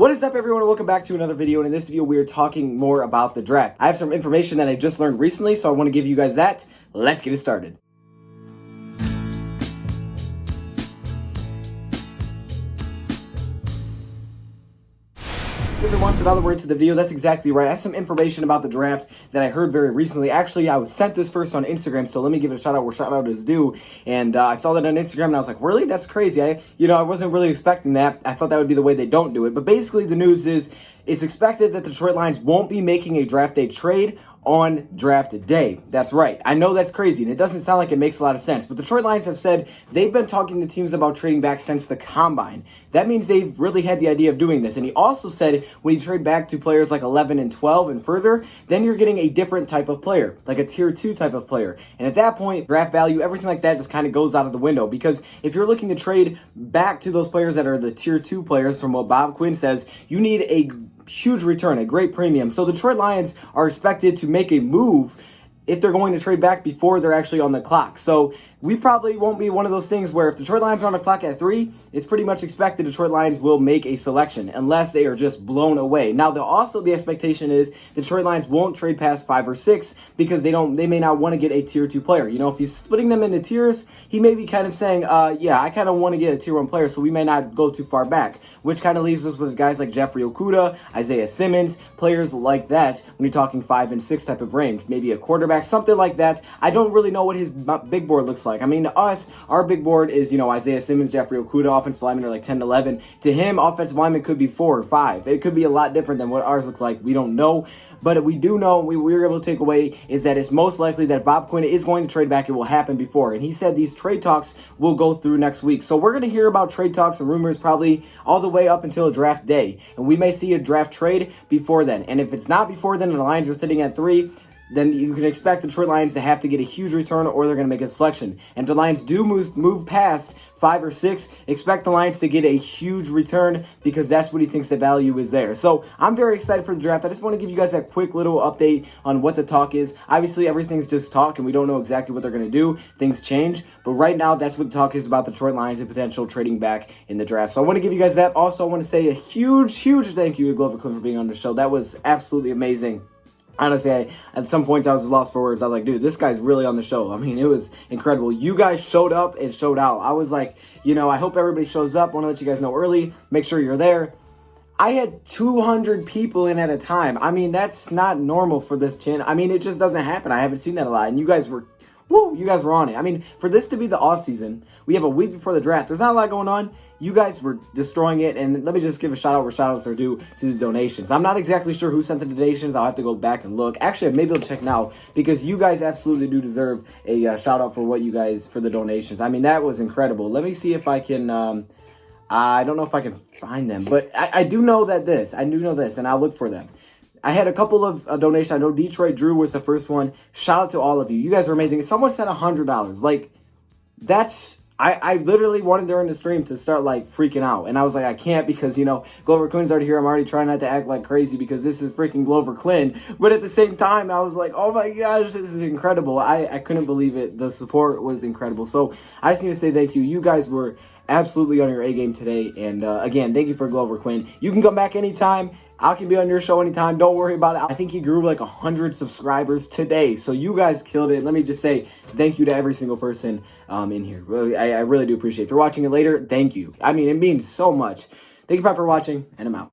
What is up, everyone, and welcome back to another video. And in this video, we are talking more about the draft. I have some information that I just learned recently, so I want to give you guys that. Let's get it started. Everyone, so now that we're into the video, that's exactly right. I have some information about the draft that I heard very recently. Actually, I was sent this first on Instagram, so let me give it a shout out where shout out is due. And I saw that on Instagram, and I was like, really? That's crazy. I wasn't really expecting that. I thought that would be the way they don't do it. But basically, the news is it's expected that the Detroit Lions won't be making a draft day trade on draft day. That's right. I know that's crazy, and it doesn't sound like it makes a lot of sense, but the Detroit Lions have said they've been talking to teams about trading back since the combine. That means they've really had the idea of doing this. And he also said when you trade back to players like 11 and 12 and further, then you're getting a different type of player, like a tier 2 type of player. And at that point, draft value, everything like that just kind of goes out of the window, because if you're looking to trade back to those players that are the tier 2 players, from what Bob Quinn says, you need a huge return, a great premium. So the Detroit Lions are expected to make a move if they're going to trade back before they're actually on the clock. So we probably won't be one of those things where if the Detroit Lions are on the clock at 3, it's pretty much expected Detroit Lions will make a selection unless they are just blown away. Now, the expectation is the Detroit Lions won't trade past 5 or 6 because they may not want to get a tier 2 player. You know, if he's splitting them into tiers, he may be kind of saying, yeah, I kind of want to get a tier 1 player, so we may not go too far back, which kind of leaves us with guys like Jeffrey Okudah, Isaiah Simmons, players like that when you're talking 5 and 6 type of range, maybe a quarterback, something like that. I don't really know what his big board looks like. I mean, to us, our big board is, Isaiah Simmons, Jeffrey Okudah, offensive linemen are like 10 to 11. To him, offensive linemen could be 4 or 5. It could be a lot different than what ours looks like. We don't know. But we do know, we were able to take away, is that it's most likely that Bob Quinn is going to trade back. It will happen before. And he said these trade talks will go through next week. So we're going to hear about trade talks and rumors probably all the way up until draft day. And we may see a draft trade before then. And if it's not before then and the Lions are sitting at 3, then you can expect the Detroit Lions to have to get a huge return, or they're going to make a selection. And if the Lions do move past 5 or 6, expect the Lions to get a huge return, because that's what he thinks the value is there. So I'm very excited for the draft. I just want to give you guys that quick little update on what the talk is. Obviously, everything's just talk, and we don't know exactly what they're going to do. Things change. But right now, that's what the talk is about, the Detroit Lions and potential trading back in the draft. So I want to give you guys that. Also, I want to say a huge, huge thank you to Glover Quinn for being on the show. That was absolutely amazing. Honestly, at some points I was lost for words. I was like, dude, this guy's really on the show. I mean, it was incredible. You guys showed up and showed out. I was like, I hope everybody shows up. I want to let you guys know early. Make sure you're there. I had 200 people in at a time. I mean, that's not normal for this channel. I mean, it just doesn't happen. I haven't seen that a lot. And you guys were on it. I mean, for this to be the off season, we have a week before the draft. There's not a lot going on. You guys were destroying it, and let me just give a shout out where shout outs are due to the donations. I'm not exactly sure who sent the donations. I'll have to go back and look. Actually, maybe I'll check now, because you guys absolutely do deserve a shout out for for the donations. I mean, that was incredible. Let me see if I can, I don't know if I can find them, but I do know this, and I'll look for them. I had a couple of donations. I know Detroit Drew was the first one. Shout out to all of you. You guys are amazing. Someone sent $100. Like, I literally wanted during the stream to start freaking out. And I was like, I can't, because, Glover Quinn's already here. I'm already trying not to act like crazy because this is freaking Glover Quinn. But at the same time, I was like, oh my gosh, this is incredible. I couldn't believe it. The support was incredible. So I just need to say thank you. You guys were absolutely on your A game today. And again, thank you for Glover Quinn. You can come back anytime. I can be on your show anytime. Don't worry about it. I think he grew 100 subscribers today. So you guys killed it. Let me just say thank you to every single person in here. Really, I really do appreciate it. If you're watching it later, thank you. I mean, it means so much. Thank you for watching, and I'm out.